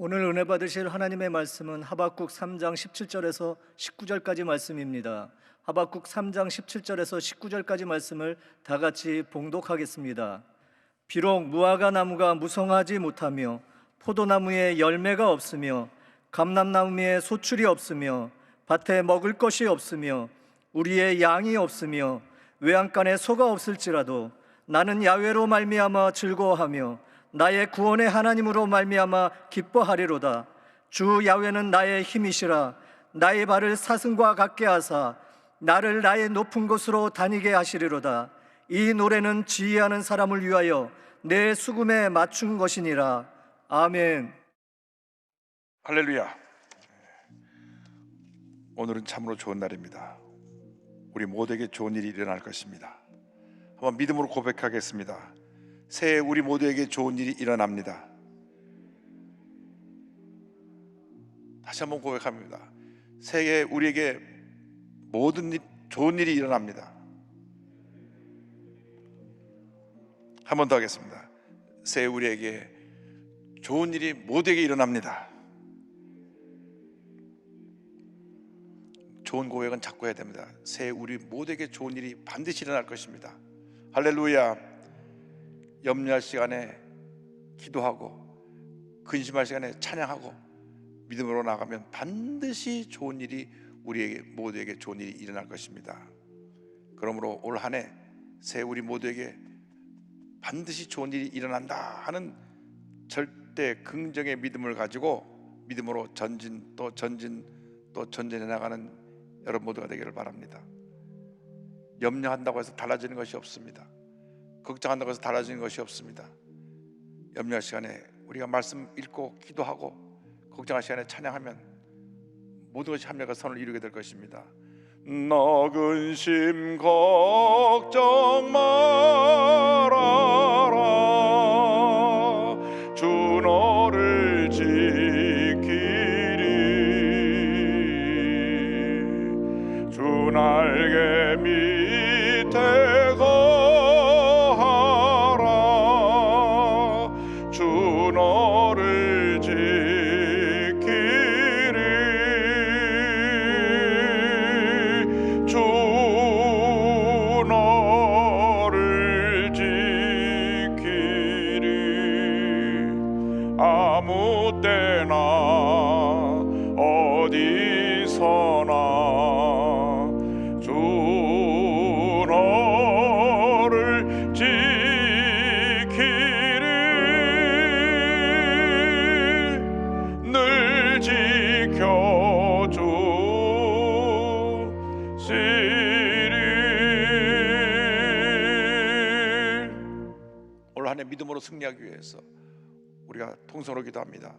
오늘 은혜 받으실 하나님의 말씀은 하박국 3장 17절에서 19절까지 말씀입니다. 하박국 3장 17절에서 19절까지 말씀을 다 같이 봉독하겠습니다. 비록 무화과 나무가 무성하지 못하며 포도나무에 열매가 없으며 감람나무에 소출이 없으며 밭에 먹을 것이 없으며 우리의 양이 없으며 외양간에 소가 없을지라도 나는 야훼로 말미암아 즐거워하며 나의 구원의 하나님으로 말미암아 기뻐하리로다. 주 야훼는 나의 힘이시라. 나의 발을 사슴과 같게 하사 나를 나의 높은 곳으로 다니게 하시리로다. 이 노래는 지휘하는 사람을 위하여 내 수금에 맞춘 것이니라. 아멘. 할렐루야. 오늘은 참으로 좋은 날입니다. 우리 모두에게 좋은 일이 일어날 것입니다. 한번 믿음으로 고백하겠습니다. 새해 우리 모두에게 좋은 일이 일어납니다. 다시 한번 고백합니다. 새해 우리에게 모든 좋은 일이 일어납니다. 한 번 더 하겠습니다. 새해 우리에게 좋은 일이 모두에게 일어납니다. 좋은 고백은 자꾸 해야 됩니다. 새해 우리 모두에게 좋은 일이 반드시 일어날 것입니다. 할렐루야. 염려할 시간에 기도하고 근심할 시간에 찬양하고 믿음으로 나가면 반드시 좋은 일이 우리에게 모두에게 좋은 일이 일어날 것입니다. 그러므로 올 한 해 새해 우리 모두에게 반드시 좋은 일이 일어난다 하는 절대 긍정의 믿음을 가지고 믿음으로 전진해 나가는 여러분 모두가 되기를 바랍니다. 염려한다고 해서 달라지는 것이 없습니다. 걱정한다고 해서 달라지는 것이 없습니다. 염려할 시간에 우리가 말씀 읽고 기도하고 걱정할 시간에 찬양하면 모든 것이 합력과 선을 이루게 될 것입니다. 너 근심 걱정 말아라. 주 너를 지키리. 주 날개 밑에 아무 때나 어디서나 주 너를 지키리. 늘 지켜주시리. 올 한 해 믿음으로 승리하기 위해서 우리가 통성으로 기도합니다.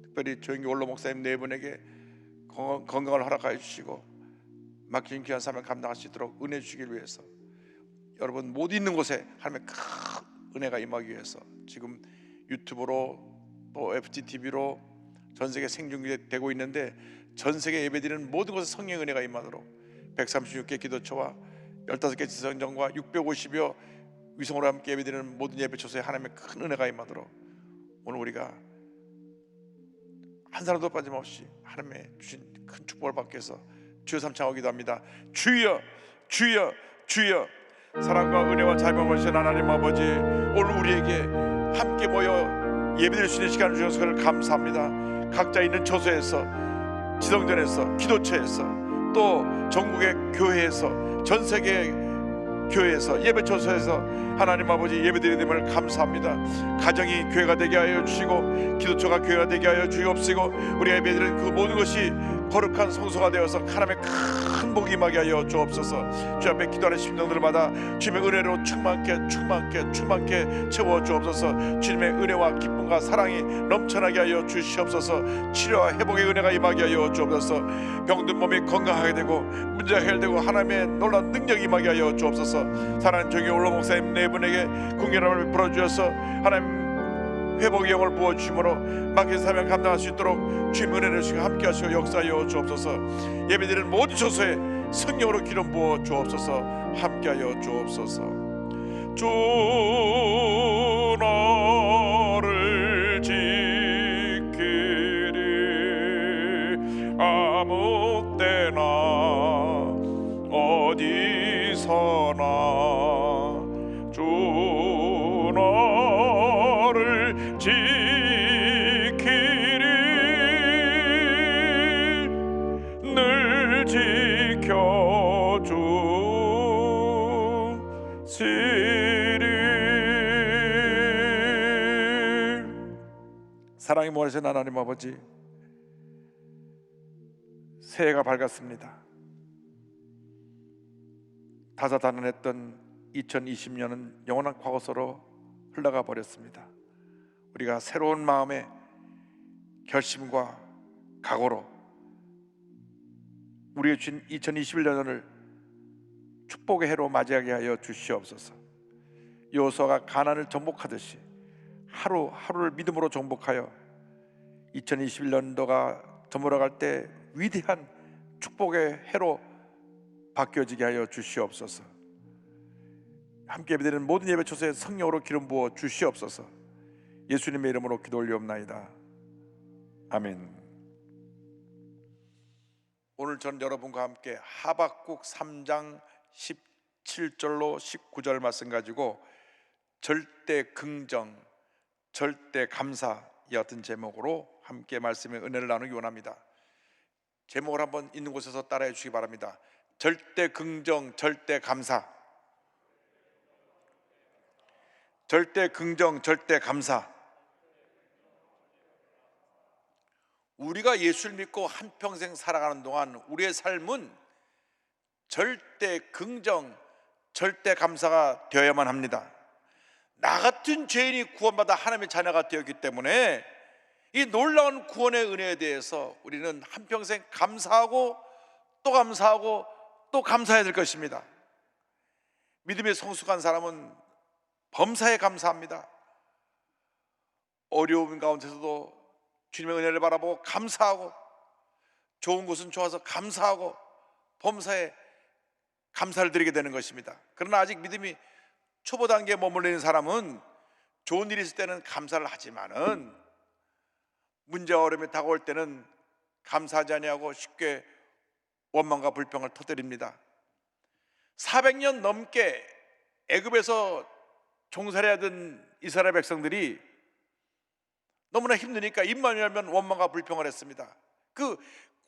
특별히 조영기 원로 목사님 네 분에게 건강을 허락하여 주시고 맡긴 귀한 사명을 감당할 수 있도록 은혜 주시길 위해서 여러분 모두 있는 곳에 하나님의 큰 은혜가 임하기 위해서 지금 유튜브로 또 FTTV로 전 세계 생중계되고 있는데 전 세계 예배드리는 모든 곳에 성령의 은혜가 임하도록 136개 기도처와 15개 지성전과 650여 위성으로 함께 예배드리는 모든 예배 처소에 하나님의 큰 은혜가 임하도록 오늘 우리가 한 사람도 빠짐없이 하나님의 주신 큰 축복을 받기 위해서 주여 삼창하고 기도합니다. 주여 주여 주여. 사랑과 은혜와 자비와 주신 하나님 아버지, 오늘 우리에게 함께 모여 예배드릴 수 있는 시간을 주셔서 감사합니다. 각자 있는 처소에서, 지성전에서, 기도처에서, 또 전국의 교회에서, 전세계 교회에서, 예배처소에서 하나님 아버지 예배드림을 감사합니다. 가정이 교회가 되게 하여 주시고 기도처가 교회가 되게 하여 주옵시고 우리 예배드리는 그 모든 것이 거룩한 성소가 되어서 하나님의 큰 복이 임하게 하여 주옵소서. 주 앞에 기도하는 심령들마다 주님의 은혜로 충만케 채워 주옵소서. 주님의 은혜와 기쁨과 사랑이 넘쳐나게 하여 주시옵소서. 치료와 회복의 은혜가 임하게 하여 주옵소서. 병든 몸이 건강하게 되고 문제가 해결되고 하나님의 놀라운 능력이 임하게 하여 주옵소서. 사랑하는 정의 원로 목사님 네 분에게 궁결함을 베풀어 주셔서 하나님 회복의 영을 부어주심으로 맡긴 사명 감당할 수 있도록 주님 은혜를 주시고 함께 하시고 역사하여 주옵소서. 예배드리는 모든 처소에 성령으로 기름 부어 주옵소서. 함께 하여 주옵소서. 주 너를 지키리. 지키리 늘 지켜주시리. 사랑이 모아신 하나님 아버지, 새해가 밝았습니다. 다사다난했던 2020년은 영원한 과거서로 흘러가 버렸습니다. 우리가 새로운 마음의 결심과 각오로 우리의 주인 2021년을 축복의 해로 맞이하게 하여 주시옵소서. 여호수아가 가나안을 정복하듯이 하루하루를 믿음으로 정복하여 2021년도가 저물어갈 때 위대한 축복의 해로 바뀌어지게 하여 주시옵소서. 함께 예배드리는 모든 예배 초소에 성령으로 기름 부어 주시옵소서. 예수님의 이름으로 기도 올리옵나이다. 아멘. 오늘 전 여러분과 함께 하박국 3장 17절로 19절 말씀 가지고 절대 긍정, 절대 감사 이 같은 제목으로 함께 말씀의 은혜를 나누기 원합니다. 제목을 한번 있는 곳에서 따라해 주시기 바랍니다. 절대 긍정, 절대 감사. 절대 긍정, 절대 감사. 우리가 예수를 믿고 한평생 살아가는 동안 우리의 삶은 절대 긍정, 절대 감사가 되어야만 합니다. 나 같은 죄인이 구원받아 하나님의 자녀가 되었기 때문에 이 놀라운 구원의 은혜에 대해서 우리는 한평생 감사하고 또 감사하고 또 감사해야 될 것입니다. 믿음의 성숙한 사람은 범사에 감사합니다. 어려움 가운데서도 주님의 은혜를 바라보고 감사하고, 좋은 곳은 좋아서 감사하고 범사에 감사를 드리게 되는 것입니다. 그러나 아직 믿음이 초보 단계에 머물러 있는 사람은 좋은 일이 있을 때는 감사를 하지만은 문제와 어려움이 다가올 때는 감사하지 아니하고 쉽게 원망과 불평을 터뜨립니다. 400년 넘게 애굽에서 종살이하던 이스라엘 백성들이 너무나 힘드니까 입만 열면 원망과 불평을 했습니다. 그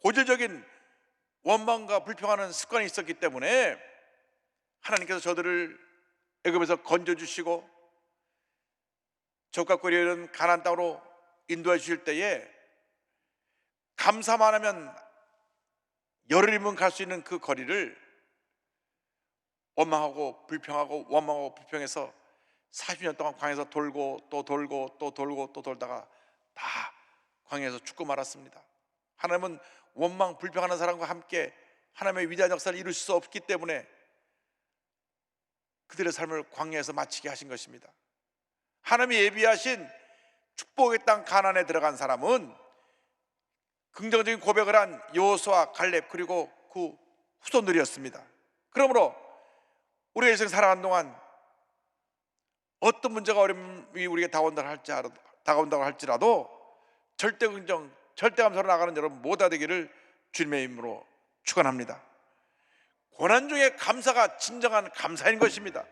고질적인 원망과 불평하는 습관이 있었기 때문에 하나님께서 저들을 애굽에서 건져주시고 적과 꿀이는 가나안 땅으로 인도해 주실 때에 감사만 하면 열흘이면 갈 수 있는 그 거리를 원망하고 불평하고 원망하고 불평해서 40년 동안 광야에서 돌고 또 돌고 또 돌고 또 돌다가 다 광야에서 죽고 말았습니다. 하나님은 원망 불평하는 사람과 함께 하나님의 위대한 역사를 이룰 수 없기 때문에 그들의 삶을 광야에서 마치게 하신 것입니다. 하나님이 예비하신 축복의 땅 가나안에 들어간 사람은 긍정적인 고백을 한 여호수아, 갈렙 그리고 그 후손들이었습니다. 그러므로 우리가 일생 살아가는 동안 어떤 문제가 어려움이 우리에게 다가온다고 할지라도 절대 긍정, 절대 감사로 나가는 여러분 모두 되기를 주님의 이름으로 축원합니다. 고난 중에 감사가 진정한 감사인 것입니다.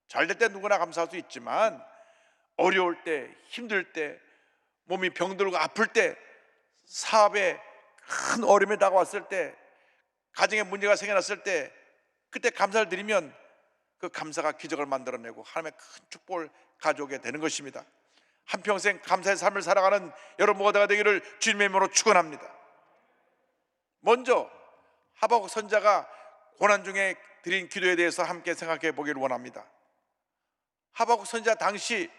잘 될 때 누구나 감사할 수 있지만 어려울 때, 힘들 때, 몸이 병들고 아플 때, 사업에 큰 어려움이 다가왔을 때, 가정에 문제가 생겨났을 때 그때 감사를 드리면 그 감사가 기적을 만들어내고 하나님의 큰 축복을 가져오게 되는 것입니다. 한평생 감사의 삶을 살아가는 여러분 모두가 되기를 주님의 이름으로 축원합니다. 먼저 하박국 선지자가 고난 중에 드린 기도에 대해서 함께 생각해 보기를 원합니다. 하박국 선지자 당시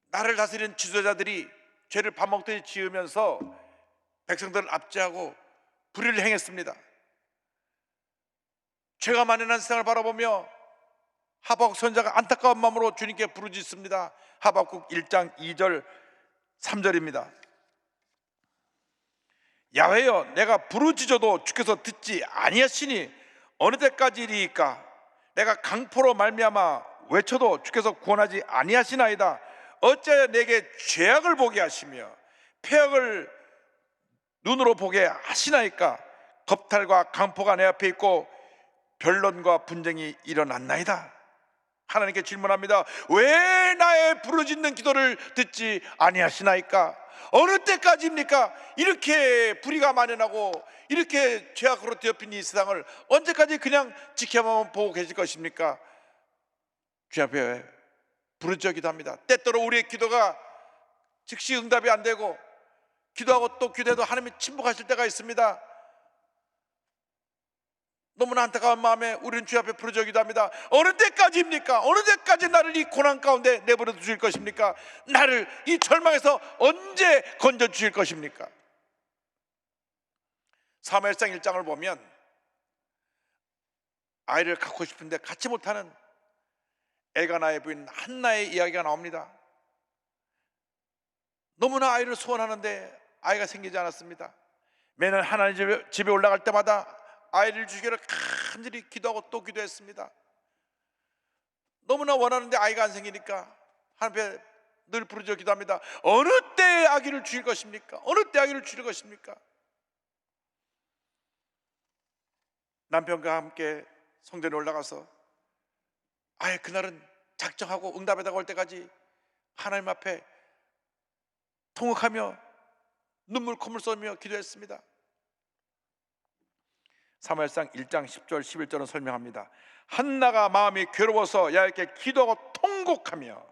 나를 다스리는 지도자들이 죄를 밥 먹듯이 지으면서 백성들을 압제하고 불의를 행했습니다. 죄가 만연한 세상을 바라보며 하박국 선지자가 안타까운 마음으로 주님께 부르짖습니다. 하박국 1장 2절 3절입니다. 야훼여, 내가 부르짖어도 주께서 듣지 아니하시니 어느 때까지리이까? 내가 강포로 말미암아 외쳐도 주께서 구원하지 아니하시나이다. 어찌하여 내게 죄악을 보게 하시며 폐역을 눈으로 보게 하시나이까? 겁탈과 강포가 내 앞에 있고 변론과 분쟁이 일어났나이다. 하나님께 질문합니다. 왜 나의 부르짖는 기도를 듣지 아니하시나이까? 어느 때까지입니까? 이렇게 불의가 만연하고 이렇게 죄악으로 뒤엎인 이 세상을 언제까지 그냥 지켜만 보고 계실 것입니까? 주 앞에 부르짖어 기도합니다. 때때로 우리의 기도가 즉시 응답이 안 되고 기도하고 또 기도해도 하나님이 침묵하실 때가 있습니다. 너무나 안타까운 마음에 우리는 주 앞에 부르짖어 기도합니다. 어느 때까지입니까? 어느 때까지 나를 이 고난 가운데 내버려 두실 것입니까? 나를 이 절망에서 언제 건져 주실 것입니까? 사무엘상 1장을 보면 아이를 갖고 싶은데 갖지 못하는 엘가나의 부인 한나의 이야기가 나옵니다. 너무나 아이를 소원하는데 아이가 생기지 않았습니다. 매년 하나님 집에 올라갈 때마다 아이를 주기를 간절히 기도하고 또 기도했습니다. 너무나 원하는데 아이가 안 생기니까 하나님 앞에 늘 부르짖어 기도합니다. 어느 때에 아기를 주실 것입니까? 어느 때 아기를 주실 것입니까? 남편과 함께 성전에 올라가서 아예 그날은 작정하고 응답에 다가올 때까지 하나님 앞에 통곡하며 눈물 콧물 쏘며 기도했습니다. 사무엘상 1장 10절 11절은 설명합니다. 한나가 마음이 괴로워서 야훼께 기도하고 통곡하며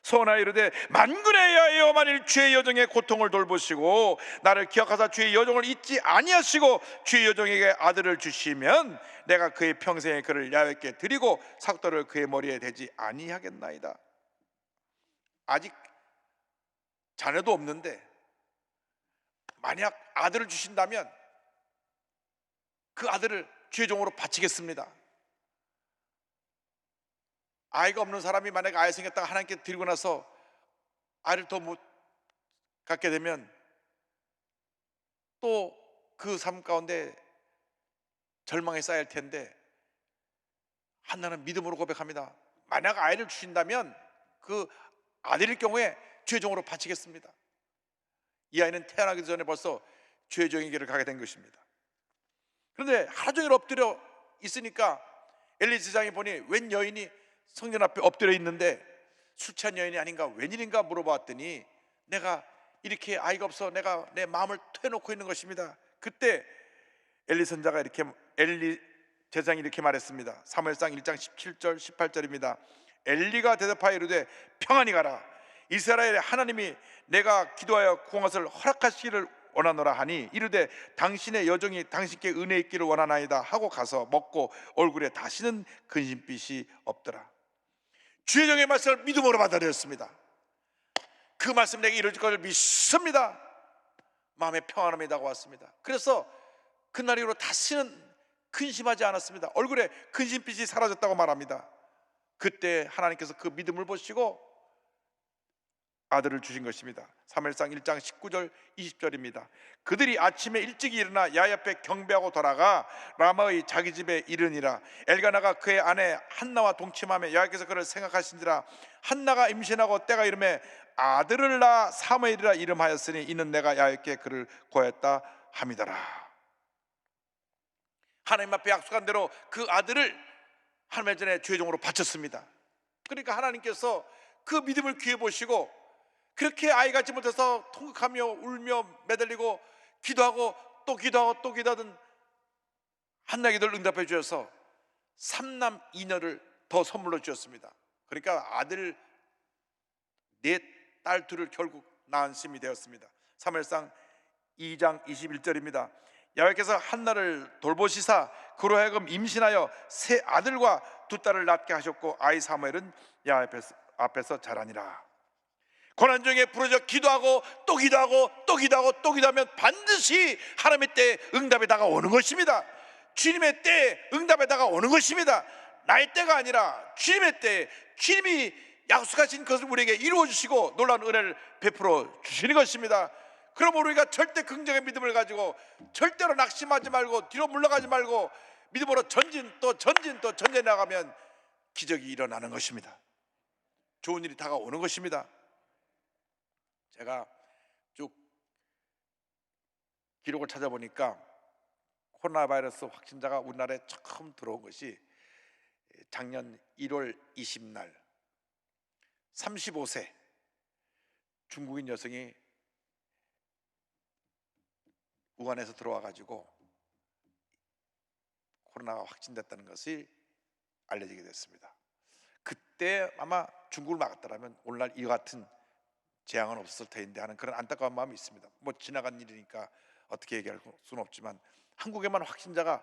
소원하여 이르되 만군의 여호와여 만일 주의 여종의 고통을 돌보시고 나를 기억하사 주의 여종을 잊지 아니하시고 주의 여종에게 아들을 주시면 내가 그의 평생에 그를 야훼께 드리고 삭도를 그의 머리에 대지 아니하겠나이다. 아직 자녀도 없는데 만약 아들을 주신다면 그 아들을 주의 종으로 바치겠습니다. 아이가 없는 사람이 만약에 아이 생겼다가 하나님께 드리고 나서 아이를 더 못 갖게 되면 또 그 삶 가운데 절망에 쌓일 텐데 한나는 믿음으로 고백합니다. 만약 아이를 주신다면 그 아들일 경우에 주의 종으로 바치겠습니다. 이 아이는 태어나기 전에 벌써 주의 종의 길을 가게 된 것입니다. 그런데 하루 종일 엎드려 있으니까 엘리 제사장이 보니 웬 여인이 성전 앞에 엎드려 있는데 술 취한 여인이 아닌가 웬일인가 물어봤더니 내가 이렇게 아이가 없어 내가 내 마음을 토해놓고 있는 것입니다. 그때 엘리 제사장이 이렇게 말했습니다. 사무엘상 1장 17절 18절입니다. 엘리가 대답하여 이르되 평안히 가라. 이스라엘의 하나님이 내가 기도하여 구한 것을 허락하시기를 원하노라 하니 이르되 당신의 여종이 당신께 은혜 있기를 원하나이다 하고 가서 먹고 얼굴에 다시는 근심빛이 없더라. 주의 종의 말씀을 믿음으로 받아들였습니다. 그 말씀 내게 이루어질 것을 믿습니다. 마음에 평안함이 다가왔습니다. 그래서 그날 이후로 다시는 근심하지 않았습니다. 얼굴에 근심빛이 사라졌다고 말합니다. 그때 하나님께서 그 믿음을 보시고 아들을 주신 것입니다. 사무엘상 1장 19절 20절입니다. 그들이 아침에 일찍이 일어나 야훼 앞에 경배하고 돌아가 라마의 자기 집에 이르니라. 엘가나가 그의 아내 한나와 동침하며 야훼께서 그를 생각하신지라. 한나가 임신하고 때가 이름에 아들을 낳아 사무엘이라 이름하였으니 이는 내가 야훼께 그를 고했다 함이더라. 하나님 앞에 약속한 대로 그 아들을 하나님의 전에 주의 종으로 바쳤습니다. 그러니까 하나님께서 그 믿음을 귀해 보시고 그렇게 아이 갖지 못해서 통곡하며 울며 매달리고 기도하고 또 기도하고 또 기도하던 한나 기도를 응답해 주셔서 3남 2녀를 더 선물로 주셨습니다. 그러니까 아들 넷, 딸 둘을 결국 낳은 셈이 되었습니다. 사무엘상 2장 21절입니다. 야훼께서 한나를 돌보시사 그로 하여금 임신하여 세 아들과 두 딸을 낳게 하셨고 아이 사무엘은 야훼 앞에서 자라니라. 고난 중에 부르짖어 기도하고 또 기도하고 또 기도하고 또 기도하면 반드시 하나님의 때에 응답에 다가오는 것입니다. 주님의 때에 응답에 다가오는 것입니다. 나의 때가 아니라 주님의 때에 주님이 약속하신 것을 우리에게 이루어 주시고 놀라운 은혜를 베풀어 주시는 것입니다. 그럼 우리가 절대 긍정의 믿음을 가지고 절대로 낙심하지 말고 뒤로 물러가지 말고 믿음으로 전진 또 전진해 나가면 기적이 일어나는 것입니다. 좋은 일이 다가오는 것입니다. 제가 쭉 기록을 찾아보니까 코로나 바이러스 확진자가 우리나라에 처음 들어온 것이 작년 1월 20날 35세 중국인 여성이 우한에서 들어와 가지고 코로나가 확진됐다는 것이 알려지게 됐습니다. 그때 아마 중국을 막았더라면 오늘날 이 같은 재앙은 없었을 텐데 하는 그런 안타까운 마음이 있습니다. 뭐 지나간 일이니까 어떻게 얘기할 수는 없지만 한국에만 확진자가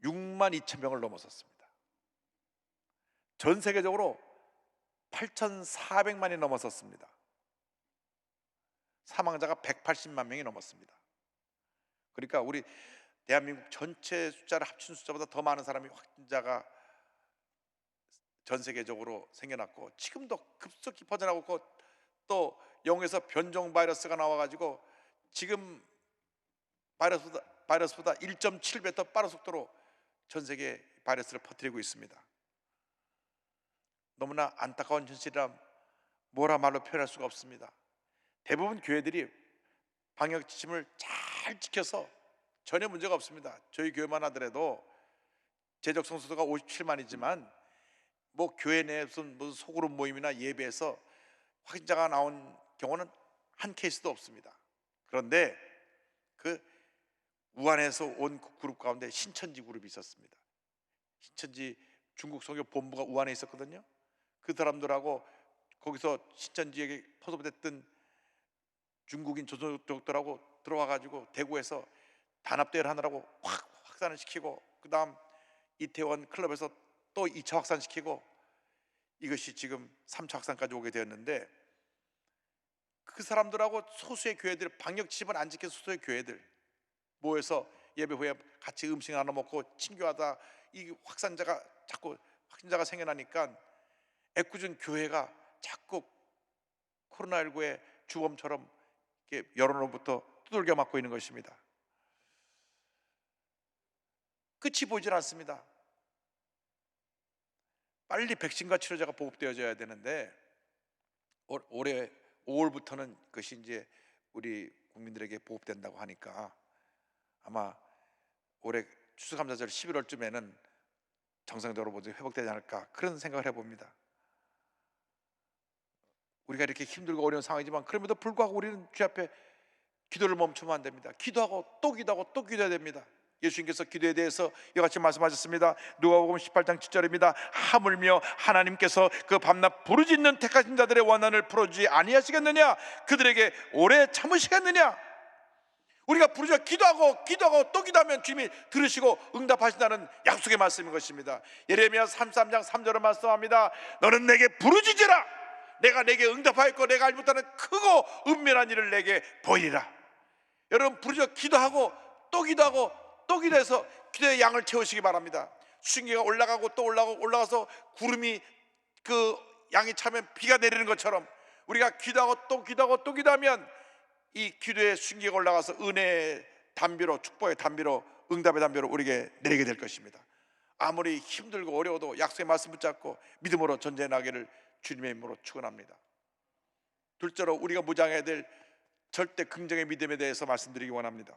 6만 2천 명을 넘어섰습니다. 전 세계적으로 8,400만이 넘어섰습니다. 사망자가 180만 명이 넘었습니다. 그러니까 우리 대한민국 전체 숫자를 합친 숫자보다 더 많은 사람이 확진자가 전 세계적으로 생겨났고 지금도 급속히 퍼져나가고 있고 또 영국에서 변종 바이러스가 나와가지고 지금 바이러스보다 1.7배 더 빠른 속도로 전 세계에 바이러스를 퍼뜨리고 있습니다. 너무나 안타까운 현실이라 뭐라 말로 표현할 수가 없습니다. 대부분 교회들이 방역 지침을 잘 지켜서 전혀 문제가 없습니다. 저희 교회만 하더라도 재적 성수가 57만이지만 뭐 교회 내 무슨 소그룹 모임이나 예배에서 확진자가 나온 경우는 한 케이스도 없습니다. 그런데 그 우한에서 온 그룹 가운데 신천지 그룹이 있었습니다. 신천지 중국 선교 본부가 우한에 있었거든요. 그 사람들하고 거기서 신천지에게 포섭됐던 중국인 조선족들하고 들어와 가지고 대구에서 단합대회를 하느라고 확산을 시키고 그 다음 이태원 클럽에서 또 2차 확산시키고 이것이 지금 3차 확산까지 오게 되었는데 그 사람들하고 소수의 교회들 방역 지침을 안 지킨 소수의 교회들 모여서 예배 후에 같이 음식 나눠 먹고 친교하다 이 확진자가 생겨나니까 애꿎은 교회가 자꾸 코로나19의 주범처럼 여론으로부터 두들겨 맞고 있는 것입니다. 끝이 보이질 않습니다. 빨리 백신과 치료제가 보급되어져야 되는데 올해 5월부터는 그것이 이제 우리 국민들에게 보급된다고 하니까 아마 올해 추수감사절 11월쯤에는 정상적으로 모두 회복되지 않을까 그런 생각을 해봅니다. 우리가 이렇게 힘들고 어려운 상황이지만 그럼에도 불구하고 우리는 주 앞에 기도를 멈추면 안 됩니다. 기도하고 또 기도하고 또 기도해야 됩니다. 예수님께서 기도에 대해서 이같이 말씀하셨습니다. 누가복음 18장 7절입니다. 하물며 하나님께서 그 밤낮 부르짖는 택하신 자들의 원한을 풀어주지 아니하시겠느냐? 그들에게 오래 참으시겠느냐? 우리가 부르짖어 기도하고 또 기도하면 주님이 들으시고 응답하신다는 약속의 말씀인 것입니다. 예레미야 33장 3절을 말씀합니다. 너는 내게 부르짖으라. 내가 내게 응답하였고 내가 알지 못하는 크고 은밀한 일을 내게 보이리라. 여러분 부르짖어 기도하고 또 기도해서 기도의 양을 채우시기 바랍니다. 수증기가 올라가고 또 올라가서 구름이 그 양이 차면 비가 내리는 것처럼 우리가 기도하고 또 기도하면 이 기도의 수증기가 올라가서 은혜의 담비로 축복의 담비로 응답의 담비로 우리에게 내리게 될 것입니다. 아무리 힘들고 어려워도 약속의 말씀 붙잡고 믿음으로 전쟁해 나기를 주님의 이름으로 축원합니다. 둘째로 우리가 무장해야 될 절대 긍정의 믿음에 대해서 말씀드리기 원합니다.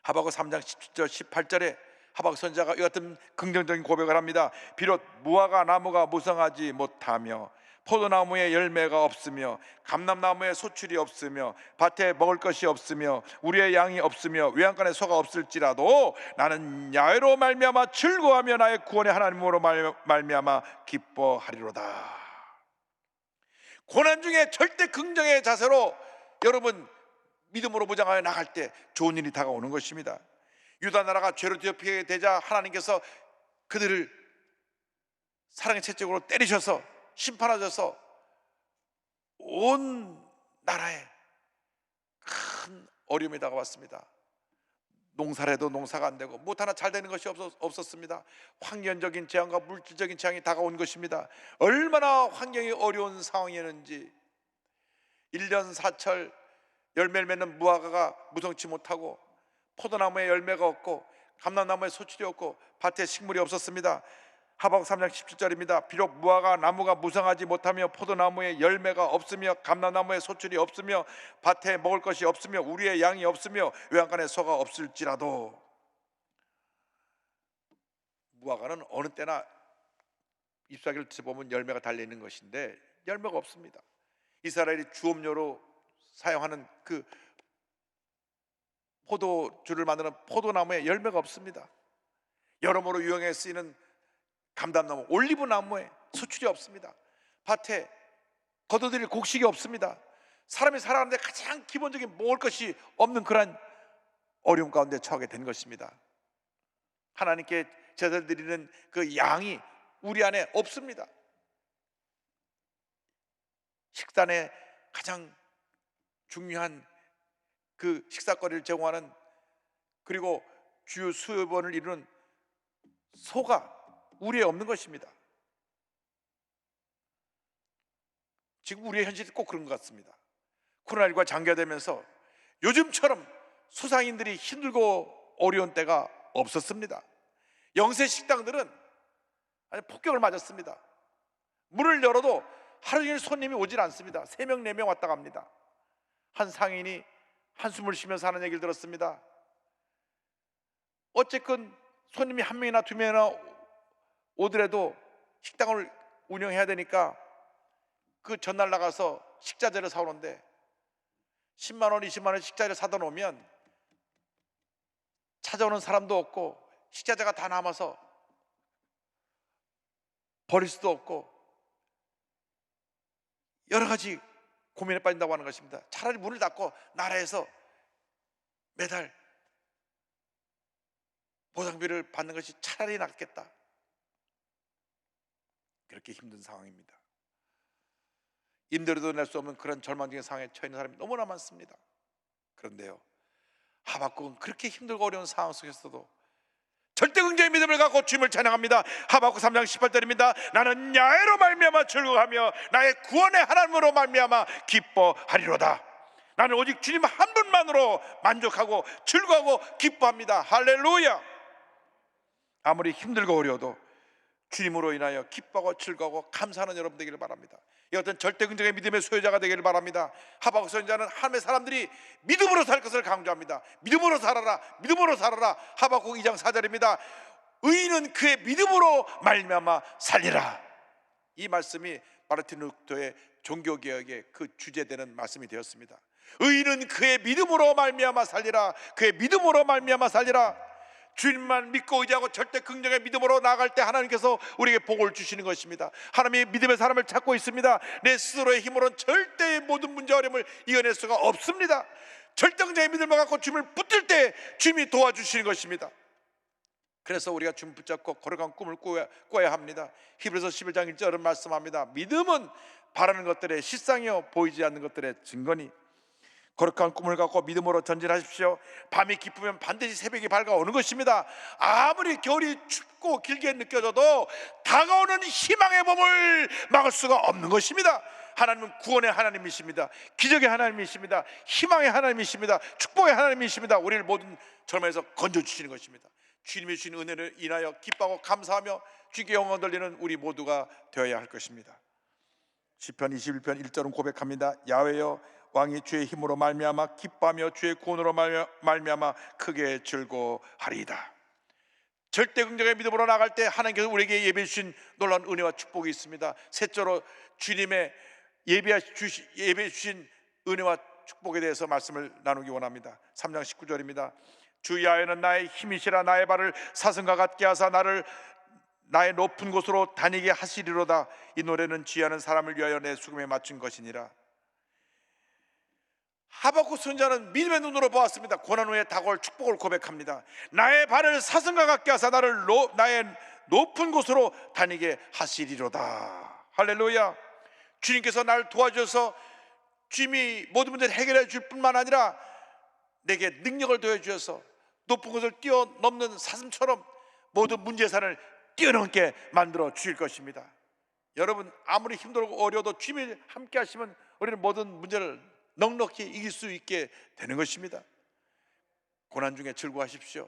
하박국 3장 17절 18절에 하박국 선지자가 이 같은 긍정적인 고백을 합니다. 비록 무화과 나무가 무성하지 못하며 포도나무에 열매가 없으며 감람나무에 소출이 없으며 밭에 먹을 것이 없으며 우리의 양이 없으며 외양간에 소가 없을지라도 나는 야외로 말미암아 즐거워하며 나의 구원의 하나님으로 말미암아 기뻐하리로다. 고난 중에 절대 긍정의 자세로 여러분 믿음으로 무장하여 나갈 때 좋은 일이 다가오는 것입니다. 유다 나라가 죄로 뒤엎이게 되자 하나님께서 그들을 사랑의 채찍으로 때리셔서 심판하셔서 온 나라에 큰 어려움이 다가왔습니다. 농사를 해도 농사가 안 되고 못 하나 잘 되는 것이 없었습니다. 환경적인 재앙과 물질적인 재앙이 다가온 것입니다. 얼마나 환경이 어려운 상황이었는지 1년 사철 열매를 맺는 무화과가 무성치 못하고 포도나무에 열매가 없고 감람나무에 소출이 없고 밭에 식물이 없었습니다. 하박국 3장 17절입니다. 비록 무화과 나무가 무성하지 못하며 포도나무에 열매가 없으며 감람나무에 소출이 없으며 밭에 먹을 것이 없으며 우리의 양이 없으며 외양간에 소가 없을지라도 무화과는 어느 때나 잎사귀를 드셔보면 열매가 달려있는 것인데 열매가 없습니다. 이스라엘이 주업료로 사용하는 그 포도주를 만드는 포도나무에 열매가 없습니다. 여러모로 유형에 쓰이는 감람나무, 올리브나무에 수출이 없습니다. 밭에 거둬들일 곡식이 없습니다. 사람이 살아가는데 가장 기본적인 먹을 것이 없는 그런 어려움 가운데 처하게 된 것입니다. 하나님께 제사를 드리는 그 양이 우리 안에 없습니다. 식단에 가장 중요한 그 식사거리를 제공하는, 그리고 주요 수요번을 이루는 소가 우리에 없는 것입니다. 지금 우리의 현실이 꼭 그런 것 같습니다. 코로나19가 장기화되면서 요즘처럼 소상인들이 힘들고 어려운 때가 없었습니다. 영세 식당들은 아주 폭격을 맞았습니다. 문을 열어도 하루 종일 손님이 오질 않습니다. 3명 4명 왔다 갑니다. 한 상인이 한숨을 쉬면서 하는 얘기를 들었습니다. 어쨌건 손님이 1명이나 2명이나 오더라도 식당을 운영해야 되니까 그 전날 나가서 식자재를 사오는데 10만 원, 20만 원 식자재를 사다 놓으면 찾아오는 사람도 없고 식자재가 다 남아서 버릴 수도 없고 여러 가지 고민에 빠진다고 하는 것입니다. 차라리 문을 닫고 나라에서 매달 보상비를 받는 것이 차라리 낫겠다. 그렇게 힘든 상황입니다. 임대료도 낼 수 없는 그런 절망적인 상황에 처해 있는 사람이 너무나 많습니다. 그런데요, 하박국은 그렇게 힘들고 어려운 상황 속에서도 절대 긍정의 믿음을 갖고 주님을 찬양합니다. 하박국 3장 18절입니다. 나는 야훼로 말미암아 즐거워하며 나의 구원의 하나님으로 말미암아 기뻐하리로다. 나는 오직 주님 한 분만으로 만족하고 즐거워하고 기뻐합니다. 할렐루야. 아무리 힘들고 어려워도 주님으로 인하여 기뻐하고 즐거워하고 감사하는 여러분 되기를 바랍니다. 이 어떤 절대 긍정의 믿음의 소유자가 되기를 바랍니다. 하박국 선지자는 하나님의 사람들이 믿음으로 살 것을 강조합니다. 믿음으로 살아라, 믿음으로 살아라. 하박국 2장 4절입니다. 의인은 그의 믿음으로 말미암아 살리라. 이 말씀이 마르틴 루터의 종교개혁의 그 주제되는 말씀이 되었습니다. 의인은 그의 믿음으로 말미암아 살리라. 그의 믿음으로 말미암아 살리라. 주님만 믿고 의지하고 절대 긍정의 믿음으로 나아갈 때 하나님께서 우리에게 복을 주시는 것입니다. 하나님이 믿음의 사람을 찾고 있습니다. 내 스스로의 힘으로는 절대 모든 문제 어려움을 이겨낼 수가 없습니다. 절대 긍정의 믿음을 갖고 주님을 붙들 때 주님이 도와주시는 것입니다. 그래서 우리가 주님 붙잡고 거룩한 꿈을 꿔야 합니다. 히브리서 11장 1절은 말씀합니다. 믿음은 바라는 것들의 실상이요 보이지 않는 것들의 증거니 거룩한 꿈을 갖고 믿음으로 전진하십시오. 밤이 깊으면 반드시 새벽이 밝아오는 것입니다. 아무리 겨울이 춥고 길게 느껴져도 다가오는 희망의 봄을 막을 수가 없는 것입니다. 하나님은 구원의 하나님이십니다. 기적의 하나님이십니다. 희망의 하나님이십니다. 축복의 하나님이십니다. 우리를 모든 절망에서 건져주시는 것입니다. 주님이 주신 은혜를 인하여 기뻐하고 감사하며 주께 영광 돌리는 우리 모두가 되어야 할 것입니다. 시편 21편 1절은 고백합니다. 야훼여 왕이 주의 힘으로 말미암아 기뻐하며 주의 구원으로 말미암아 크게 즐거워하리이다. 절대 긍정의 믿음으로 나갈 때 하나님께서 우리에게 예배해 주신 놀라운 은혜와 축복이 있습니다. 셋째로 주님의 예배해 주신 은혜와 축복에 대해서 말씀을 나누기 원합니다. 3장 19절입니다. 주 야훼는 나의 힘이시라. 나의 발을 사슴과 같게 하사 나를 나의 높은 곳으로 다니게 하시리로다. 이 노래는 지혜하는 사람을 위하여 내 수금에 맞춘 것이니라. 하박국 선지자는 믿음의 눈으로 보았습니다. 고난 후에 다가올 축복을 고백합니다. 나의 발을 사슴과 같게 하사 나를 나의 높은 곳으로 다니게 하시리로다. 할렐루야. 주님께서 나를 도와주셔서 주님이 모든 문제를 해결해 줄 뿐만 아니라 내게 능력을 더해주셔서 높은 곳을 뛰어넘는 사슴처럼 모든 문제산을 뛰어넘게 만들어 주실 것입니다. 여러분, 아무리 힘들고 어려워도 주님이 함께 하시면 우리는 모든 문제를 넉넉히 이길 수 있게 되는 것입니다. 고난 중에 즐거워하십시오.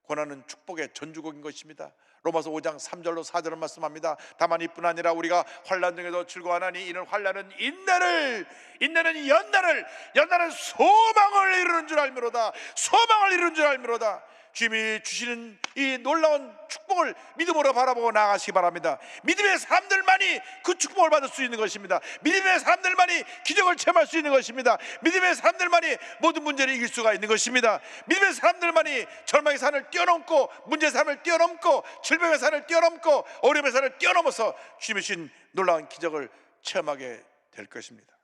고난은 축복의 전주곡인 것입니다. 로마서 5장 3절로 4절을 말씀합니다. 다만 이뿐 아니라 우리가 환난 중에도 즐거워하나니 이는 환난은 인내는 연단을 소망을 이루는 줄 알미로다. 소망을 이루는 줄 알미로다. 주님이 주시는 이 놀라운 축복을 믿음으로 바라보고 나아가시기 바랍니다. 믿음의 사람들만이 그 축복을 받을 수 있는 것입니다. 믿음의 사람들만이 기적을 체험할 수 있는 것입니다. 믿음의 사람들만이 모든 문제를 이길 수가 있는 것입니다. 믿음의 사람들만이 절망의 산을 뛰어넘고 문제의 산을 뛰어넘고 질병의 산을 뛰어넘고 어려움의 산을 뛰어넘어서 주님이 주신 놀라운 기적을 체험하게 될 것입니다.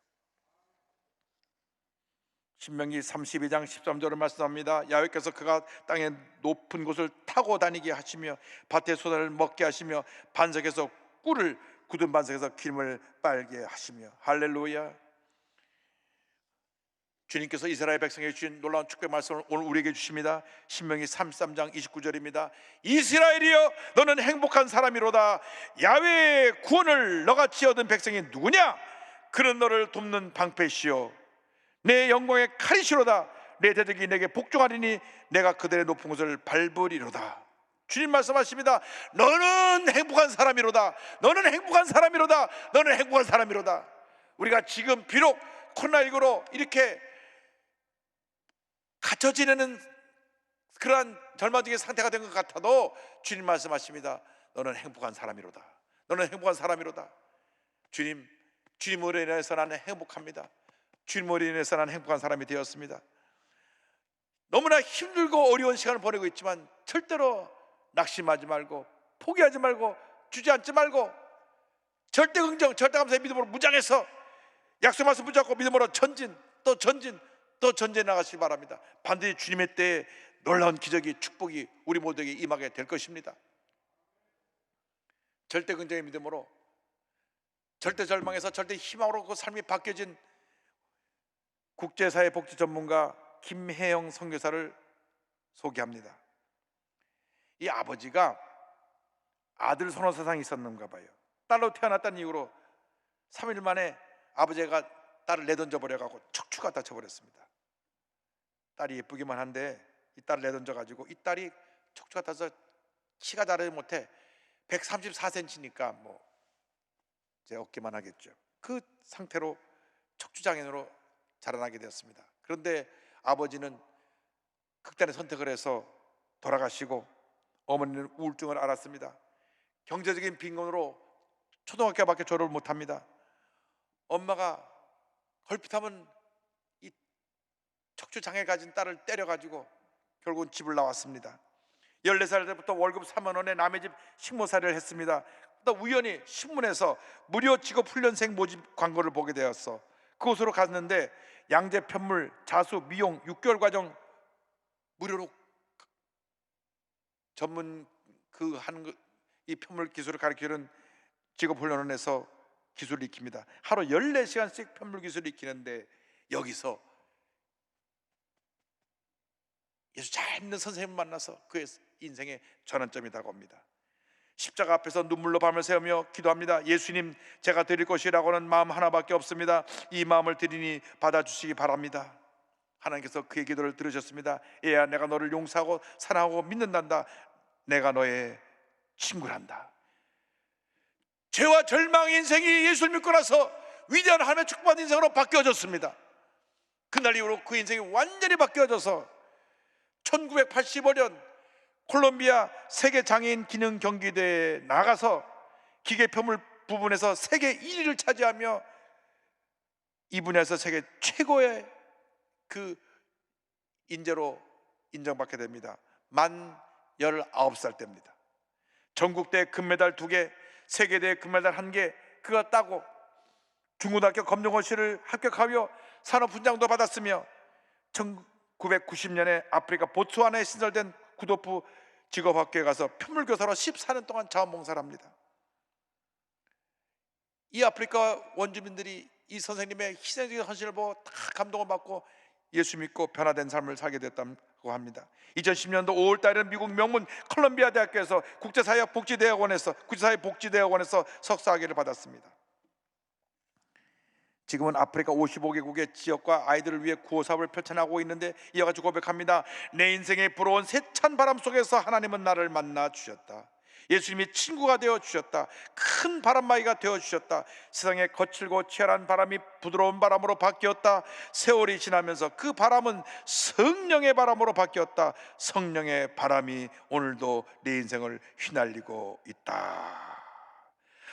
신명기 32장 13절을 말씀합니다. 야훼께서 그가 땅의 높은 곳을 타고 다니게 하시며 밭의 소단을 먹게 하시며 반석에서 꿀을 굳은 반석에서 기름을 빨게 하시며. 할렐루야. 주님께서 이스라엘 백성에게 주신 놀라운 축복의 말씀을 오늘 우리에게 주십니다. 신명기 33장 29절입니다. 이스라엘이여 너는 행복한 사람이로다. 야훼의 구원을 너같이 얻은 백성이 누구냐? 그는 너를 돕는 방패시요 내 영광의 칼이시로다. 내 대적이 내게 복종하리니 내가 그들의 높은 곳을 밟으리로다. 주님 말씀하십니다. 너는 행복한 사람이로다. 너는 행복한 사람이로다. 너는 행복한 사람이로다. 우리가 지금 비록 코로나19로 이렇게 갇혀 지내는 그러한 절망적인 상태가 된 것 같아도 주님 말씀하십니다. 너는 행복한 사람이로다. 너는 행복한 사람이로다. 주님으로 인해서 나는 행복합니다. 주님으로 인해서 나는 행복한 사람이 되었습니다. 너무나 힘들고 어려운 시간을 보내고 있지만 절대로 낙심하지 말고 포기하지 말고 주저앉지 말고 절대 긍정, 절대 감사의 믿음으로 무장해서 약속 말씀 붙잡고 믿음으로 전진 또 전진 또 전진해 나가시기 바랍니다. 반드시 주님의 때에 놀라운 기적이 축복이 우리 모두에게 임하게 될 것입니다. 절대 긍정의 믿음으로 절대 절망에서 절대 희망으로 그 삶이 바뀌어진 국제사회 복지 전문가 김혜영 선교사를 소개합니다. 이 아버지가 아들 선호사상이 있었는가 봐요. 딸로 태어났다는 이유로 3일 만에 아버지가 딸을 내던져 버려가지고 척추가 다쳐버렸습니다. 딸이 예쁘기만 한데 이 딸을 내던져 가지고 이 딸이 척추가 다쳐서 키가 자라지 못해 134cm니까 뭐 제 어깨만 하겠죠. 그 상태로 척추장애인으로 자라나게 되었습니다. 그런데 아버지는 극단의 선택을 해서 돌아가시고 어머니는 우울증을 앓았습니다. 경제적인 빈곤으로 초등학교밖에 졸업을 못합니다. 엄마가 걸핏하면 이 척추장애 가진 딸을 때려가지고 결국은 집을 나왔습니다. 14살 때부터 월급 3만 원에 남의 집 식모살이를 했습니다. 또 우연히 신문에서 무료 직업훈련생 모집 광고를 보게 되었어. 그곳으로 갔는데 양재 편물 자수 미용 6개월 과정 무료로 전문 이 편물 기술을 가르치는 직업훈련원에서 기술을 익힙니다. 하루 14시간씩 편물 기술을 익히는데 여기서 예수 잘 믿는 선생님을 만나서 그의 인생의 전환점이 다가옵니다. 십자가 앞에서 눈물로 밤을 새우며 기도합니다. 예수님, 제가 드릴 것이라고는 마음 하나밖에 없습니다. 이 마음을 드리니 받아주시기 바랍니다. 하나님께서 그의 기도를 들으셨습니다. 얘야, 내가 너를 용서하고 사랑하고 믿는단다. 내가 너의 친구란다. 죄와 절망의 인생이 예수를 믿고 나서 위대한 하나님의 축복받은 인생으로 바뀌어졌습니다. 그날 이후로 그 인생이 완전히 바뀌어져서 1985년 콜롬비아 세계 장애인 기능 경기대회에 나가서 기계 표물 부분에서 세계 1위를 차지하며 이 분야에서 세계 최고의 그 인재로 인정받게 됩니다. 만 19살 때입니다. 전국대회 금메달 2개, 세계대회 금메달 1개 그거 따고 중고등학교 검정고시를 합격하며 산업훈장도 받았으며 1990년에 아프리카 보츠와나에 신설된 구도프 직업학교에 가서 편물교사로 14년 동안 자원봉사를 합니다. 이 아프리카 원주민들이 이 선생님의 희생적인 헌신을 보고 다 감동을 받고 예수 믿고 변화된 삶을 살게 됐다고 합니다. 2010년도 5월 달에는 미국 명문 콜롬비아 대학교에서 국제사회복지대학원에서 석사학위를 받았습니다. 지금은 아프리카 55개국의 지역과 아이들을 위해 구호 사업을 펼쳐나가고 있는데 이와 같이 고백합니다. 내 인생에 불어온 세찬 바람 속에서 하나님은 나를 만나 주셨다. 예수님이 친구가 되어 주셨다. 큰 바람막이가 되어 주셨다. 세상에 거칠고 치열한 바람이 부드러운 바람으로 바뀌었다. 세월이 지나면서 그 바람은 성령의 바람으로 바뀌었다. 성령의 바람이 오늘도 내 인생을 휘날리고 있다.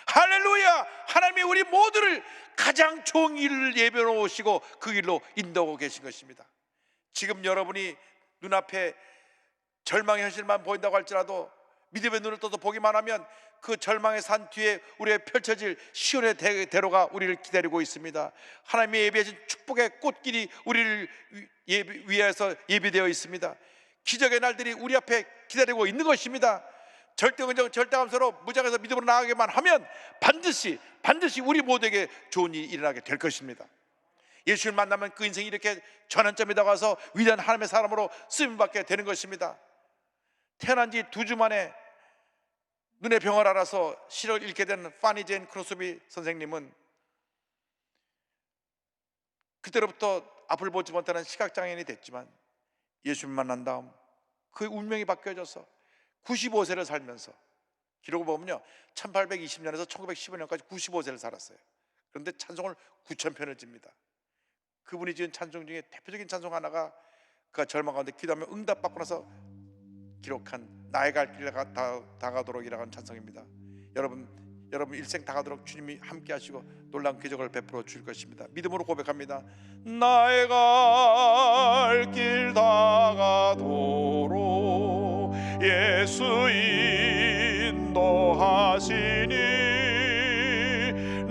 할렐루야! 하나님이 우리 모두를 가장 좋은 길을 예비해 놓으시고 그 길로 인도하고 계신 것입니다. 지금 여러분이 눈앞에 절망의 현실만 보인다고 할지라도 믿음의 눈을 떠서 보기만 하면 그 절망의 산 뒤에 우리의 펼쳐질 시온의 대로가 우리를 기다리고 있습니다. 하나님이 예비하신 축복의 꽃길이 우리를 위해서 예비되어 있습니다. 기적의 날들이 우리 앞에 기다리고 있는 것입니다. 절대긍정 절대감사로 무장해서 믿음으로 나아가기만 하면 반드시 우리 모두에게 좋은 일이 일어나게 될 것입니다. 예수를 만나면 그 인생이 이렇게 전환점에 다가서 위대한 하나님의 사람으로 쓰임받게 되는 것입니다. 태어난 지 2주 만에 눈의 병을 알아서 시를 읽게 된 파니 제인 크로스비 선생님은 그때로부터 앞을 보지 못하는 시각장애인이 됐지만 예수를 만난 다음 그 운명이 바뀌어져서 95세를 살면서 기록을 보면요 1820년에서 1915년까지 95세를 살았어요. 그런데 찬송을 9,000편을 집니다. 그분이 지은 찬송 중에 대표적인 찬송 하나가 그가 절망 가운데 기도하며 응답받고 나서 기록한 나의 갈 길 다가도록이라는 찬송입니다. 여러분 일생 다가도록 주님이 함께 하시고 놀라운 기적을 베풀어 주실 것입니다. 믿음으로 고백합니다. 나의 갈 길 다가도록 예수 인도하시니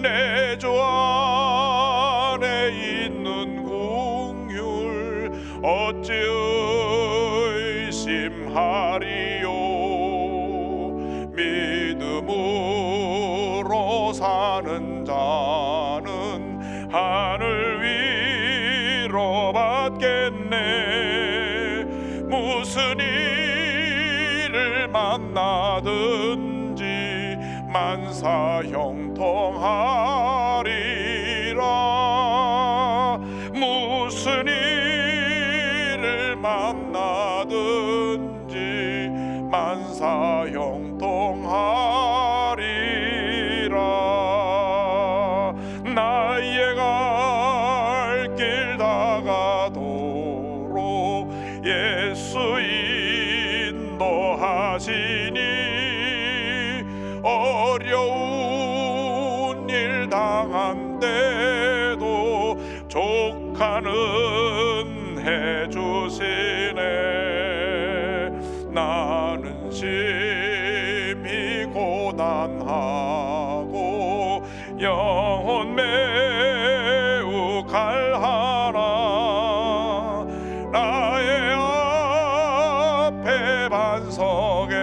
내 주 안에 있는 긍휼 어찌 의심하리요. 믿음으로 사는 자는 하늘 위로 받겠네. 무슨 일을 만나든지 만사형통하리라. 무슨 일을 만나든지 만사형통하리라. 나의 갈 길 다가도록 예수 인도하시니 어려운 일 당한데도 족하는 해주시네. 나는 심히 고난하고 영혼 매우 갈하나 나의 앞에 반석에서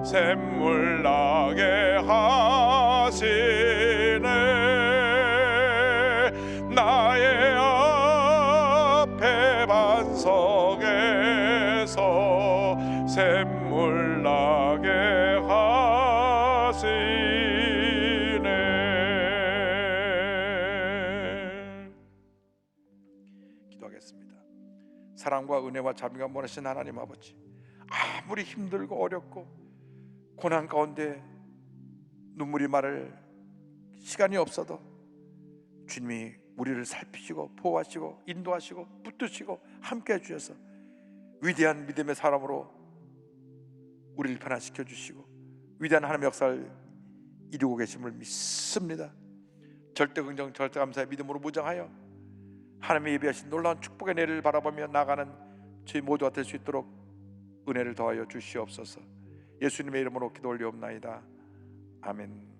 샘물 나게 하시네. 나의 앞에 반석에서 샘물 나게 하시네. 기도하겠습니다. 사랑과 은혜와 자비가 많으신 하나님 아버지, 아무리 힘들고 어렵고 고난 가운데 눈물이 마를 시간이 없어도 주님이 우리를 살피시고 보호하시고 인도하시고 붙드시고 함께해 주셔서 위대한 믿음의 사람으로 우리를 변화시켜 주시고 위대한 하나님의 역사를 이루고 계심을 믿습니다. 절대긍정 절대감사의 믿음으로 무장하여 하나님의 예비하신 놀라운 축복의 내일을 바라보며 나가는 저희 모두가 될 수 있도록 은혜를 더하여 주시옵소서. 예수님의 이름으로 기도 올리옵나이다. 아멘.